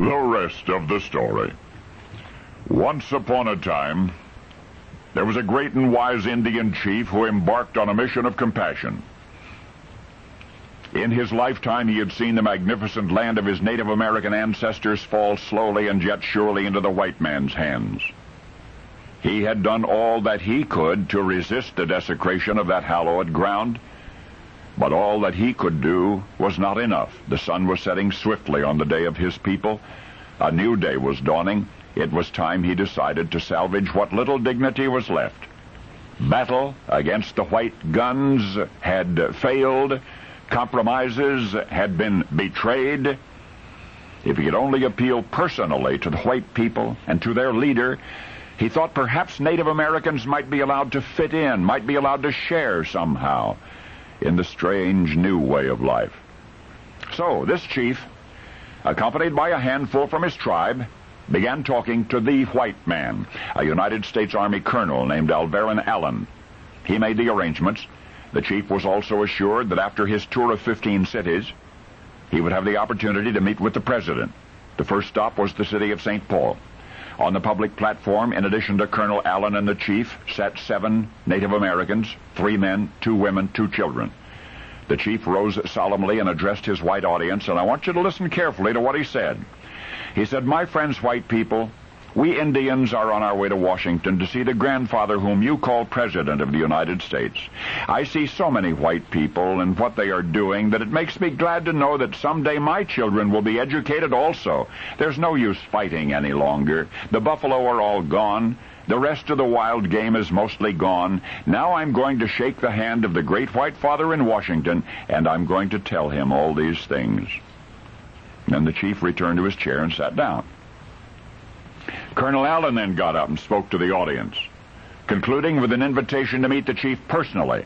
The rest of the story. Once upon a time, there was a great and wise Indian chief who embarked on a mission of compassion. In his lifetime, he had seen the magnificent land of his Native American ancestors fall slowly and yet surely into the white man's hands. He had done all that he could to resist the desecration of that hallowed ground, but all that he could do was not enough. The sun was setting swiftly on the day of his people. A new day was dawning. It was time, he decided, to salvage what little dignity was left. Battle against the white guns had failed. Compromises had been betrayed. If he could only appeal personally to the white people and to their leader, he thought perhaps Native Americans might be allowed to fit in, might be allowed to share somehow in the strange new way of life. So this chief, accompanied by a handful from his tribe, began talking to the white man, a United States Army colonel named Alvaron Allen. He made the arrangements. The chief was also assured that after his tour of 15 cities, he would have the opportunity to meet with the president. The first stop was the city of St. Paul. On the public platform, in addition to Colonel Allen and the chief, sat 7 Native Americans, 3 men, 2 women, 2 children. The chief rose solemnly and addressed his white audience, and I want you to listen carefully to what he said. He said, "My friends, white people, we Indians are on our way to Washington to see the grandfather whom you call President of the United States. I see so many white people and what they are doing that it makes me glad to know that someday my children will be educated also. There's no use fighting any longer. The buffalo are all gone. The rest of the wild game is mostly gone. Now I'm going to shake the hand of the great white father in Washington, and I'm going to tell him all these things." Then the chief returned to his chair and sat down. Colonel Allen then got up and spoke to the audience, concluding with an invitation to meet the chief personally.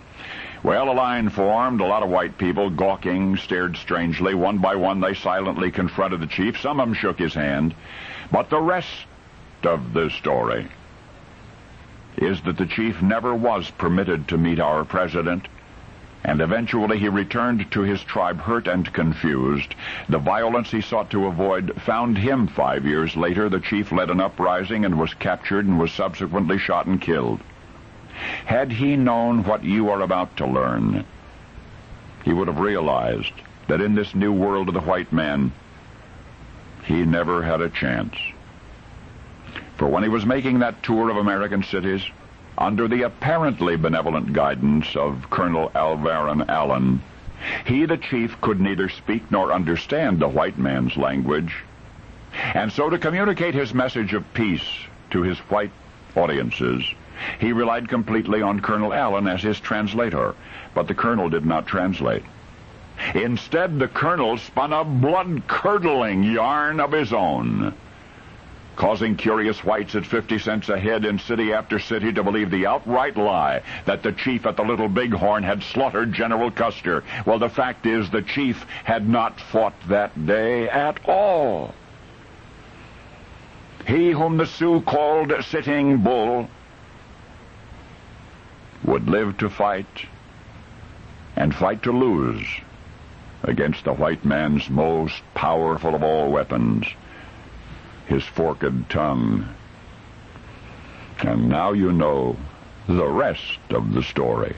Well, a line formed. A lot of white people, gawking, stared strangely. One by one, they silently confronted the chief. Some of them shook his hand. But the rest of the story is that the chief never was permitted to meet our president, and eventually he returned to his tribe hurt and confused. The violence he sought to avoid found him 5 years later. The chief led an uprising and was captured and was subsequently shot and killed. Had he known what you are about to learn, he would have realized that in this new world of the white man, he never had a chance. For when he was making that tour of American cities, under the apparently benevolent guidance of Colonel Alvaron Allen, he, the chief, could neither speak nor understand the white man's language. And so to communicate his message of peace to his white audiences, he relied completely on Colonel Allen as his translator. But the colonel did not translate. Instead, the colonel spun a blood-curdling yarn of his own, causing curious whites at 50 cents a head in city after city to believe the outright lie that the chief at the Little Bighorn had slaughtered General Custer. Well, the fact is the chief had not fought that day at all. He whom the Sioux called Sitting Bull would live to fight, and fight to lose, against the white man's most powerful of all weapons, his forked tongue. And now you know the rest of the story.